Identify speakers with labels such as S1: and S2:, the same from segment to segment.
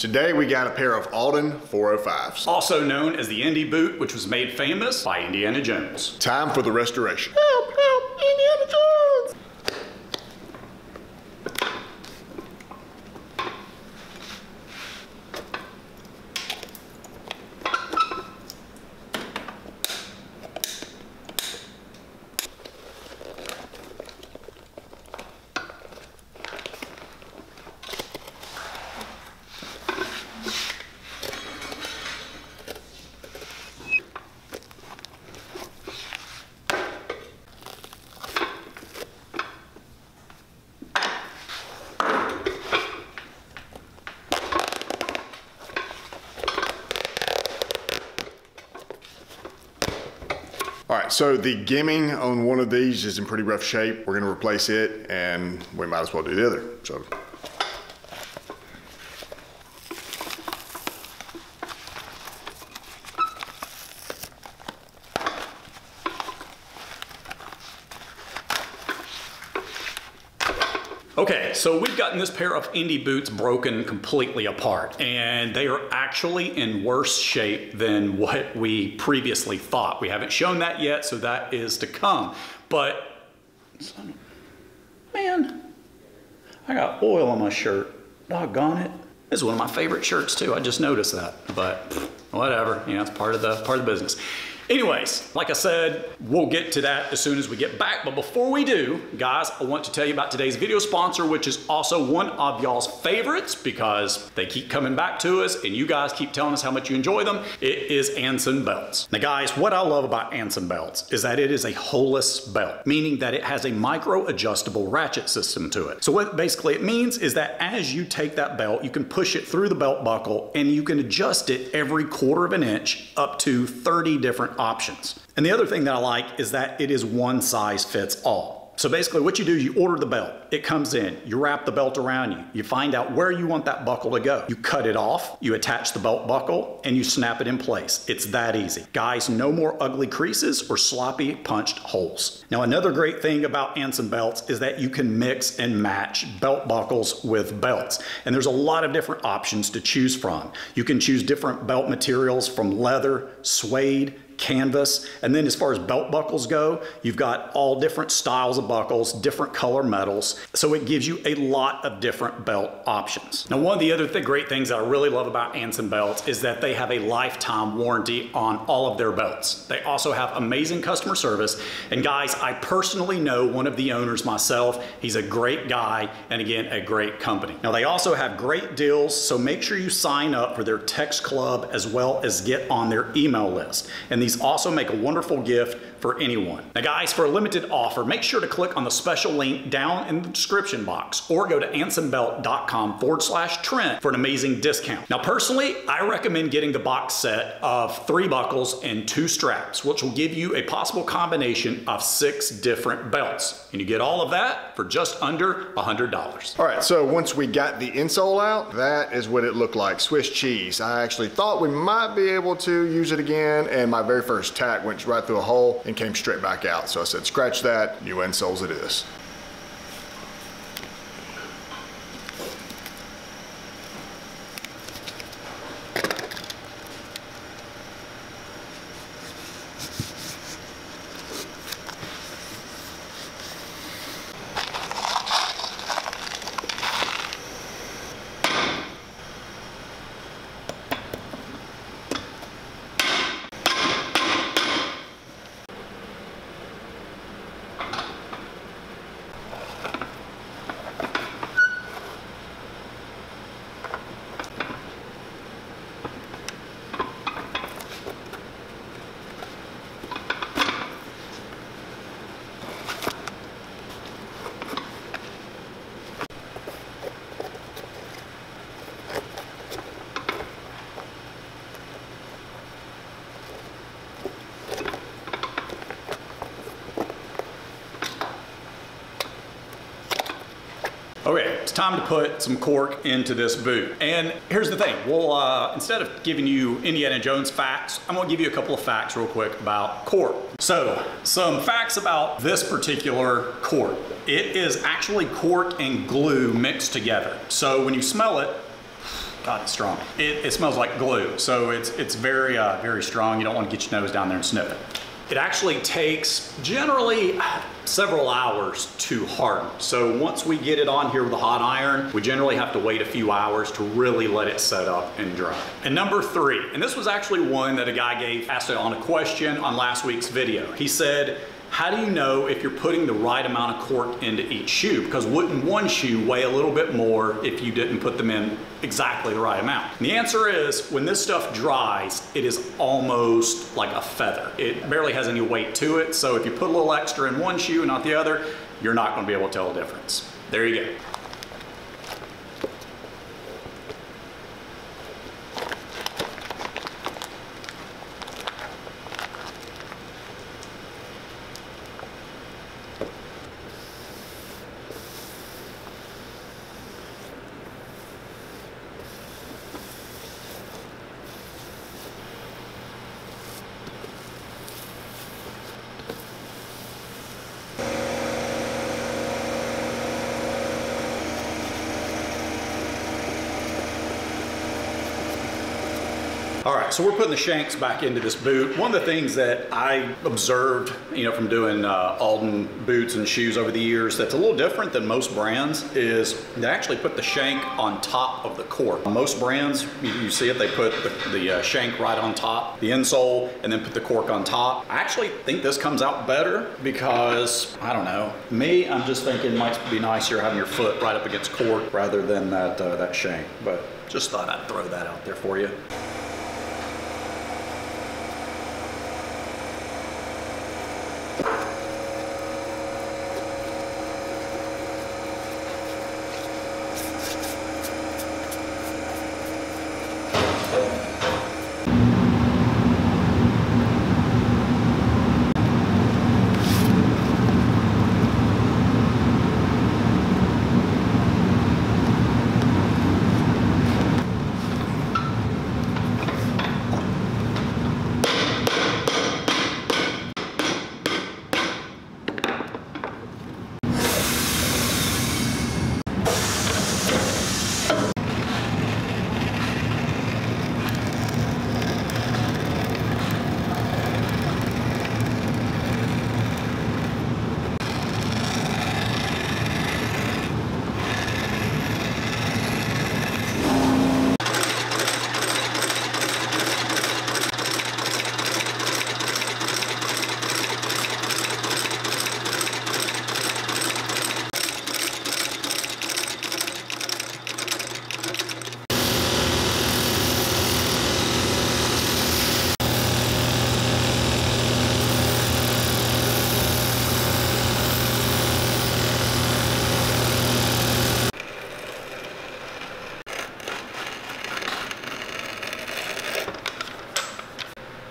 S1: Today we got a pair of Alden 405s.
S2: Also known as the Indy boot, which was made famous by Indiana Jones.
S1: Time for the restoration. Help, help, Indiana Jones! All right, so the gimming on one of these is in pretty rough shape. We're gonna replace it and we might as well do the other. So.
S2: Okay, so we've gotten this pair of Indy boots broken completely apart, and they are actually in worse shape than what we previously thought. We haven't shown that yet, so that is to come. But, man, I got oil on my shirt. Doggone it. This is one of my favorite shirts too. I just noticed that, but whatever. You know, it's part of the business. Anyways, like I said, we'll get to that as soon as we get back. But before we do, guys, I want to tell you about today's video sponsor, which is also one of y'all's favorites because they keep coming back to us and you guys keep telling us how much you enjoy them. It is Anson Belts. Now guys, what I love about Anson Belts is that it is a holeless belt, meaning that it has a micro adjustable ratchet system to it. So what basically it means is that as you take that belt, you can push it through the belt buckle and you can adjust it every 1/4 inch up to 30 different options. And the other thing that I like is that it is one size fits all. So basically what you do is you order the belt, it comes in, you wrap the belt around you, you find out where you want that buckle to go. You cut it off, you attach the belt buckle, and you snap it in place. It's that easy. Guys, no more ugly creases or sloppy punched holes. Now another great thing about Anson Belts is that you can mix and match belt buckles with belts. And there's a lot of different options to choose from. You can choose different belt materials from leather, suede, canvas, and then as far as belt buckles go, you've got all different styles of buckles, different color metals, so it gives you a lot of different belt options. Now one of the other great things that I really love about Anson Belts is that they have a lifetime warranty on all of their belts. They also have amazing customer service, and guys, I personally know one of the owners myself. He's a great guy, and again, a great company. Now they also have great deals, so make sure you sign up for their text club as well as get on their email list. And these also make a wonderful gift for anyone. Now guys, for a limited offer, make sure to click on the special link down in the description box or go to ansonbelt.com/Trent for an amazing discount. Now personally, I recommend getting the box set of 3 buckles and 2 straps, which will give you a possible combination of 6 different belts. And you get all of that for just under $100.
S1: All right, so once we got the insole out, that is what it looked like, Swiss cheese. I actually thought we might be able to use it again, and my very first tack went right through a hole and came straight back out. So I said, scratch that, new insoles it is.
S2: Okay, it's time to put some cork into this boot. And here's the thing, we'll, instead of giving you Indiana Jones facts, I'm gonna give you a couple of facts real quick about cork. So, some facts about this particular cork. It is actually cork and glue mixed together. So when you smell it, God, it's strong. It smells like glue, so it's very, very strong. You don't want to get your nose down there and sniff it. It actually takes generally several hours to harden. So once we get it on here with a hot iron, we generally have to wait a few hours to really let it set up and dry. And number 3, and this was actually one that a guy asked on a question on last week's video. He said, how do you know if you're putting the right amount of cork into each shoe? Because wouldn't one shoe weigh a little bit more if you didn't put them in exactly the right amount? And the answer is, when this stuff dries, it is almost like a feather. It barely has any weight to it, so if you put a little extra in one shoe and not the other, you're not going to be able to tell the difference. There you go. All right, so we're putting the shanks back into this boot. One of the things that I observed, from doing Alden boots and shoes over the years that's a little different than most brands is they actually put the shank on top of the cork. Most brands, you see it, they put the shank right on top, the insole, and then put the cork on top. I actually think this comes out better because, I don't know, I'm just thinking it might be nicer having your foot right up against cork rather than that shank. But just thought I'd throw that out there for you.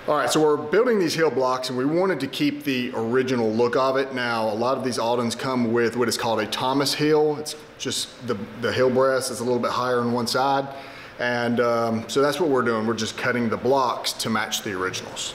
S1: All right, so we're building these heel blocks and we wanted to keep the original look of it. Now, a lot of these Aldens come with what is called a Thomas heel. It's just the heel breast is a little bit higher on one side. And so that's what we're doing. We're just cutting the blocks to match the originals.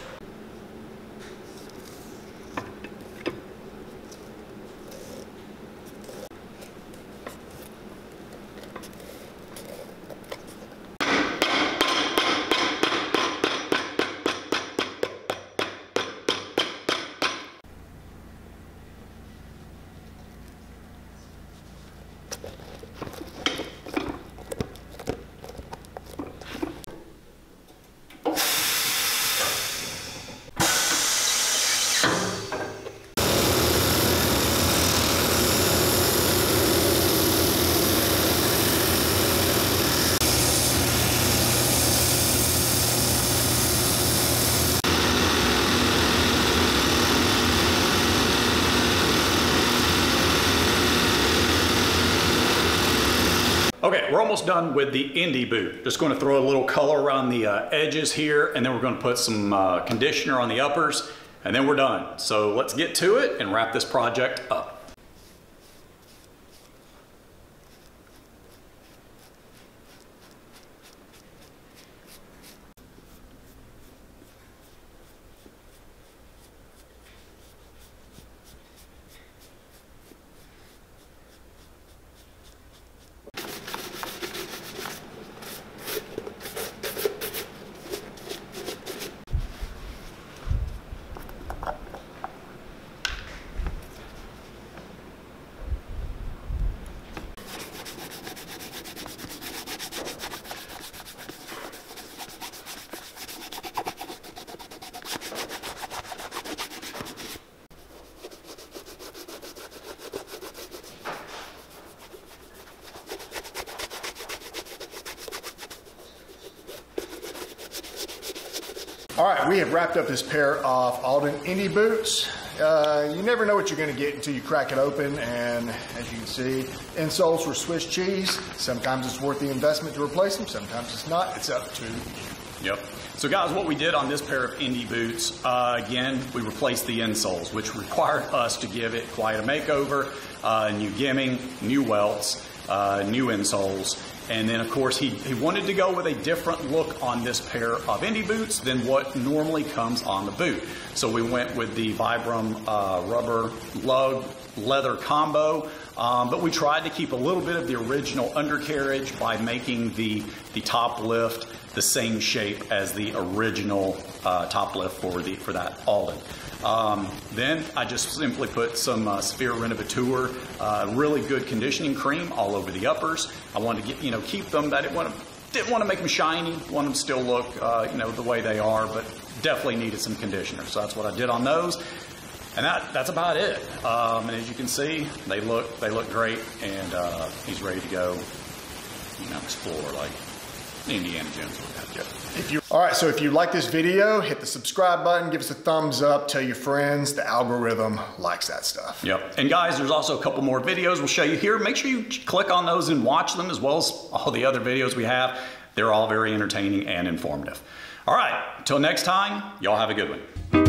S2: Okay, we're almost done with the Indy boot. Just going to throw a little color around the edges here, and then we're going to put some conditioner on the uppers, and then we're done. So let's get to it and wrap this project up.
S1: All right, we have wrapped up this pair of Alden Indy boots. You never know what you're going to get until you crack it open, and as you can see, insoles were Swiss cheese. Sometimes it's worth the investment to replace them, sometimes it's not. It's up to you.
S2: Yep. So guys, what we did on this pair of Indy boots, again, we replaced the insoles, which required us to give it quite a makeover, new gimming, new welts, new insoles. And then, of course, he wanted to go with a different look on this pair of Indy boots than what normally comes on the boot. So we went with the Vibram rubber lug leather combo, but we tried to keep a little bit of the original undercarriage by making the top lift the same shape as the original top lift for that Alden. Then I just simply put some Sphere Renovateur, really good conditioning cream all over the uppers. I wanted to get, keep them, didn't want to make them shiny, want them to still look, the way they are, but definitely needed some conditioner. So that's what I did on those. And that's about it. And as you can see, they look great, and he's ready to go, explore like Indiana Jones would have.
S1: All right, so if you like this video, hit the subscribe button, give us a thumbs up, tell your friends. The algorithm likes that stuff.
S2: Yep. And guys, there's also a couple more videos we'll show you here. Make sure you click on those and watch them, as well as all the other videos we have. They're all very entertaining and informative. All right, until next time, y'all have a good one.